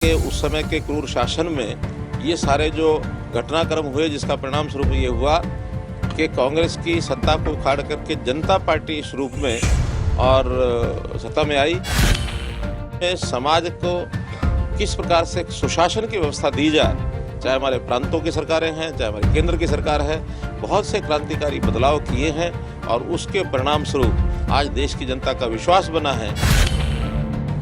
के उस समय के क्रूर शासन में ये सारे जो घटनाक्रम हुए, जिसका परिणाम स्वरूप ये हुआ कि कांग्रेस की सत्ता को उखाड़ करके जनता पार्टी इस रूप में और सत्ता में आई। समाज को किस प्रकार से सुशासन की व्यवस्था दी जाए, चाहे हमारे प्रांतों की सरकारें हैं, चाहे हमारे केंद्र की सरकार है, बहुत से क्रांतिकारी बदलाव किए हैं और उसके परिणाम स्वरूप आज देश की जनता का विश्वास बना है।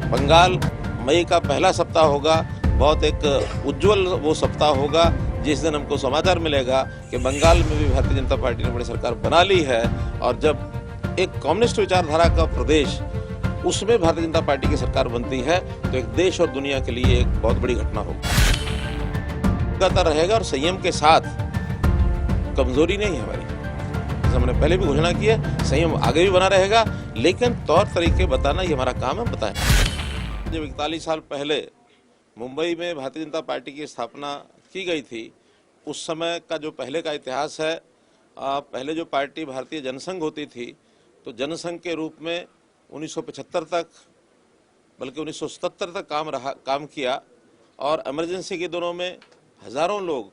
बंगाल मई का पहला सप्ताह होगा, बहुत एक उज्जवल वो सप्ताह होगा जिस दिन हमको समाचार मिलेगा कि बंगाल में भी भारतीय जनता पार्टी ने बड़ी सरकार बना ली है। और जब एक कम्युनिस्ट विचारधारा का प्रदेश उसमें भारतीय जनता पार्टी की सरकार बनती है तो एक देश और दुनिया के लिए एक बहुत बड़ी घटना होगी। लगातार रहेगा और संयम के साथ, कमजोरी नहीं है हमारी, जैसे हमने पहले भी घोषणा की है, संयम आगे भी बना रहेगा, लेकिन तौर तरीके बताना ये हमारा काम है, बताएं। जब 41 साल पहले मुंबई में भारतीय जनता पार्टी की स्थापना की गई थी, उस समय का जो पहले का इतिहास है, पहले जो पार्टी भारतीय जनसंघ होती थी तो जनसंघ के रूप में 1975 तक, बल्कि 1977 तक काम किया और इमरजेंसी के दिनों में हजारों लोग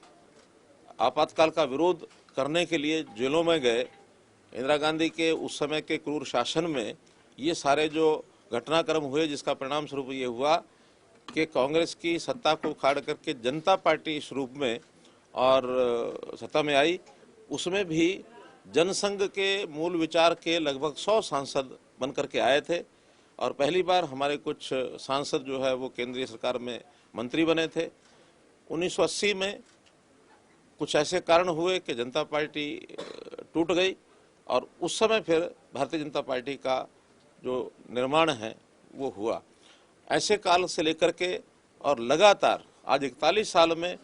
आपातकाल का विरोध करने के लिए जेलों में गए। इंदिरा गांधी के उस समय के क्रूर शासन में ये सारे जो घटनाक्रम हुए, जिसका परिणाम स्वरूप ये हुआ कि कांग्रेस की सत्ता को उखाड़ करके जनता पार्टी इस रूप में और सत्ता में आई। उसमें भी जनसंघ के मूल विचार के लगभग 100 सांसद बन करके आए थे और पहली बार हमारे कुछ सांसद जो है वो केंद्रीय सरकार में मंत्री बने थे। 1980 में कुछ ऐसे कारण हुए कि जनता पार्टी टूट गई और उस समय फिर भारतीय जनता पार्टी का जो निर्माण है वो हुआ। ऐसे काल से लेकर के और लगातार आज 41 साल में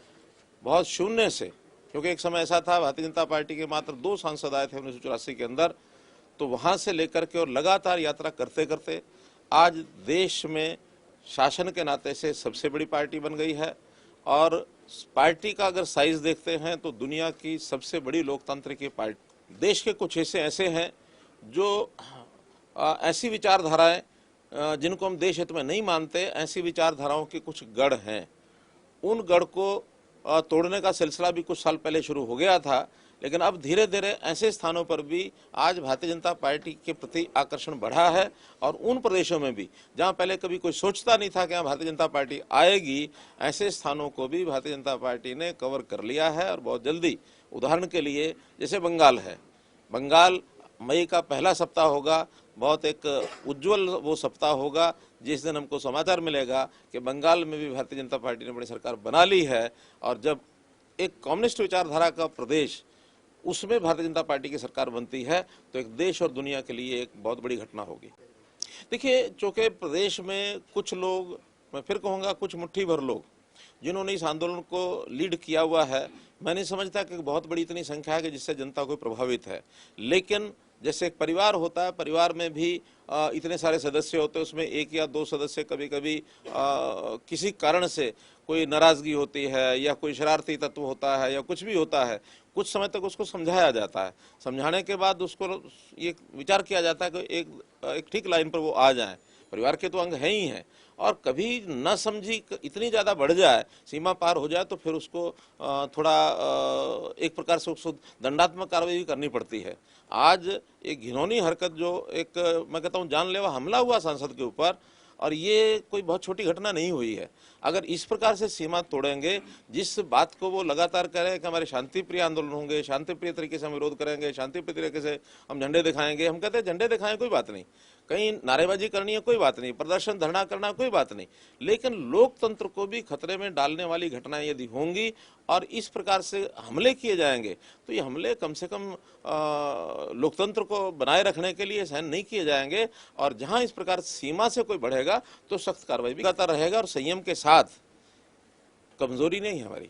बहुत शून्य से, क्योंकि एक समय ऐसा था भारतीय जनता पार्टी के मात्र 2 सांसद आए थे 1984 के अंदर, तो वहाँ से लेकर के और लगातार यात्रा करते करते आज देश में शासन के नाते से सबसे बड़ी पार्टी बन गई है। और पार्टी का अगर साइज देखते हैं तो दुनिया की सबसे बड़ी लोकतांत्रिक पार्टी। देश के कुछ हिस्से ऐसे हैं जो ऐसी विचारधाराएं जिनको हम देश हित में नहीं मानते, ऐसी विचारधाराओं के कुछ गढ़ हैं। उन गढ़ को तोड़ने का सिलसिला भी कुछ साल पहले शुरू हो गया था, लेकिन अब धीरे धीरे ऐसे स्थानों पर भी आज भारतीय जनता पार्टी के प्रति आकर्षण बढ़ा है और उन प्रदेशों में भी जहां पहले कभी कोई सोचता नहीं था कि यहाँ भारतीय जनता पार्टी आएगी, ऐसे स्थानों को भी भारतीय जनता पार्टी ने कवर कर लिया है और बहुत जल्दी। उदाहरण के लिए जैसे बंगाल है, बंगाल मई का पहला सप्ताह होगा, बहुत एक उज्जवल वो सप्ताह होगा जिस दिन हमको समाचार मिलेगा कि बंगाल में भी भारतीय जनता पार्टी ने बड़ी सरकार बना ली है। और जब एक कम्युनिस्ट विचारधारा का प्रदेश उसमें भारतीय जनता पार्टी की सरकार बनती है तो एक देश और दुनिया के लिए एक बहुत बड़ी घटना होगी। देखिए, चूँकि प्रदेश में कुछ लोग, मैं फिर कहूँगा कुछ मुट्ठी भर लोग जिन्होंने इस आंदोलन को लीड किया हुआ है, मैं नहीं समझता कि बहुत बड़ी इतनी संख्या है कि जिससे जनता को प्रभावित है। लेकिन जैसे एक परिवार होता है, परिवार में भी इतने सारे सदस्य होते हैं, उसमें 1 या 2 सदस्य कभी कभी किसी कारण से कोई नाराज़गी होती है या कोई शरारती तत्व होता है या कुछ भी होता है, कुछ समय तक उसको समझाया जाता है। समझाने के बाद उसको ये विचार किया जाता है कि एक ठीक लाइन पर वो आ जाएं। परिवार के तो अंग हैं ही हैं, और कभी न समझी इतनी ज़्यादा बढ़ जाए, सीमा पार हो जाए, तो फिर उसको थोड़ा एक प्रकार से उसको दंडात्मक कार्रवाई भी करनी पड़ती है। आज एक घिनौनी हरकत जो एक, मैं कहता हूँ, जानलेवा हमला हुआ सांसद के ऊपर, और ये कोई बहुत छोटी घटना नहीं हुई है। अगर इस प्रकार से सीमा तोड़ेंगे, जिस बात को वो लगातार कह रहे हैं कि हमारे शांतिप्रिय आंदोलन होंगे, शांतिप्रिय तरीके से हम विरोध करेंगे, शांतिप्रिय तरीके से हम झंडे दिखाएंगे, हम कहते हैं झंडे दिखाएं कोई बात नहीं, कहीं नारेबाजी करनी है कोई बात नहीं, प्रदर्शन धरना करना कोई बात नहीं, लेकिन लोकतंत्र को भी खतरे में डालने वाली घटनाएं यदि होंगी और इस प्रकार से हमले किए जाएंगे तो ये हमले कम से कम लोकतंत्र को बनाए रखने के लिए सहन नहीं किए जाएंगे। और जहां इस प्रकार सीमा से कोई बढ़ेगा तो सख्त कार्रवाई भी करता रहेगा और संयम के साथ, कमजोरी नहीं है हमारी,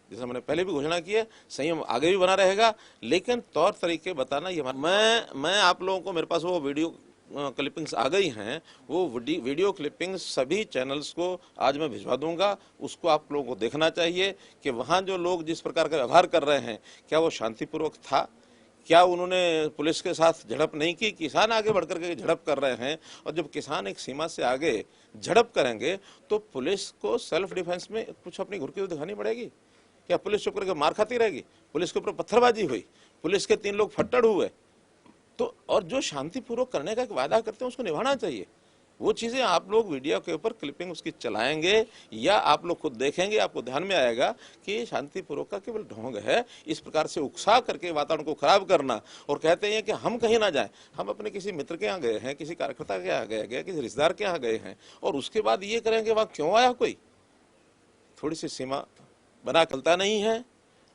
जैसे हमने पहले भी घोषणा की है, संयम आगे भी बना रहेगा, लेकिन तौर तरीके बताना ये मैं आप लोगों को, मेरे पास वो वीडियो क्लिपिंग्स आ गई हैं, वो वीडियो क्लिपिंग्स सभी चैनल्स को आज मैं भिजवा दूंगा। उसको आप लोगों को देखना चाहिए कि वहाँ जो लोग जिस प्रकार का व्यवहार कर रहे हैं, क्या वो शांतिपूर्वक था, क्या उन्होंने पुलिस के साथ झड़प नहीं की? किसान आगे बढ़कर के झड़प कर रहे हैं, और जब किसान एक सीमा से आगे झड़प करेंगे तो पुलिस को सेल्फ डिफेंस में कुछ अपनी घुड़की तो दिखानी पड़ेगी। क्या पुलिस चुप करके मार खाती रहेगी? पुलिस के ऊपर पत्थरबाजी हुई, पुलिस के 3 लोग फट्टड़ हुए, तो और जो शांतिपूर्वक करने का एक वादा करते हैं उसको निभाना चाहिए। वो चीज़ें आप लोग वीडियो के ऊपर क्लिपिंग उसकी चलाएंगे या आप लोग खुद देखेंगे, आपको ध्यान में आएगा कि शांतिपूर्वक का केवल ढोंग है। इस प्रकार से उकसा करके वातावरण को खराब करना और कहते हैं कि हम कहीं ना जाएं, हम अपने किसी मित्र के यहाँ गए हैं, किसी कार्यकर्ता के यहाँ गए, किसी रिश्तेदार के यहाँ गए हैं, और उसके बाद ये करेंगे वहाँ क्यों आया कोई? थोड़ी सी सीमा बना चलता नहीं है,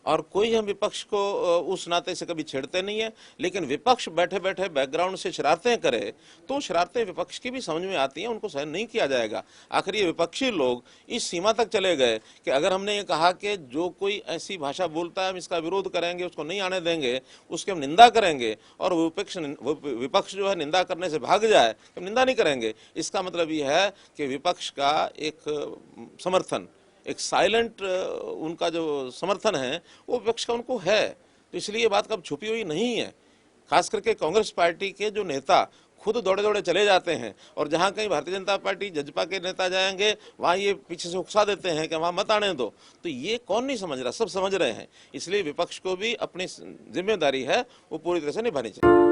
और कोई हम विपक्ष को उस नाते से कभी छेड़ते नहीं है, लेकिन विपक्ष बैठे बैठे बैकग्राउंड से शरारतें करे तो शरारतें विपक्ष की भी समझ में आती हैं, उनको सहन नहीं किया जाएगा। आखिर ये विपक्षी लोग इस सीमा तक चले गए कि अगर हमने ये कहा कि जो कोई ऐसी भाषा बोलता है हम इसका विरोध करेंगे, उसको नहीं आने देंगे, उसकी हम निंदा करेंगे, और विपक्ष जो है निंदा करने से भाग जाए, हम निंदा नहीं करेंगे, इसका मतलब ये है कि विपक्ष का एक समर्थन, एक साइलेंट उनका जो समर्थन है वो विपक्ष का उनको है। तो इसलिए ये बात कब छुपी हुई नहीं है। खास करके कांग्रेस पार्टी के जो नेता खुद दौड़े दौड़े चले जाते हैं, और जहां कहीं भारतीय जनता पार्टी जजपा के नेता जाएंगे वहां ये पीछे से उकसा देते हैं कि वहां मत आने दो। तो ये कौन नहीं समझ रहा, सब समझ रहे हैं। इसलिए विपक्ष को भी अपनी जिम्मेदारी है वो पूरी तरह से निभानी चाहिए।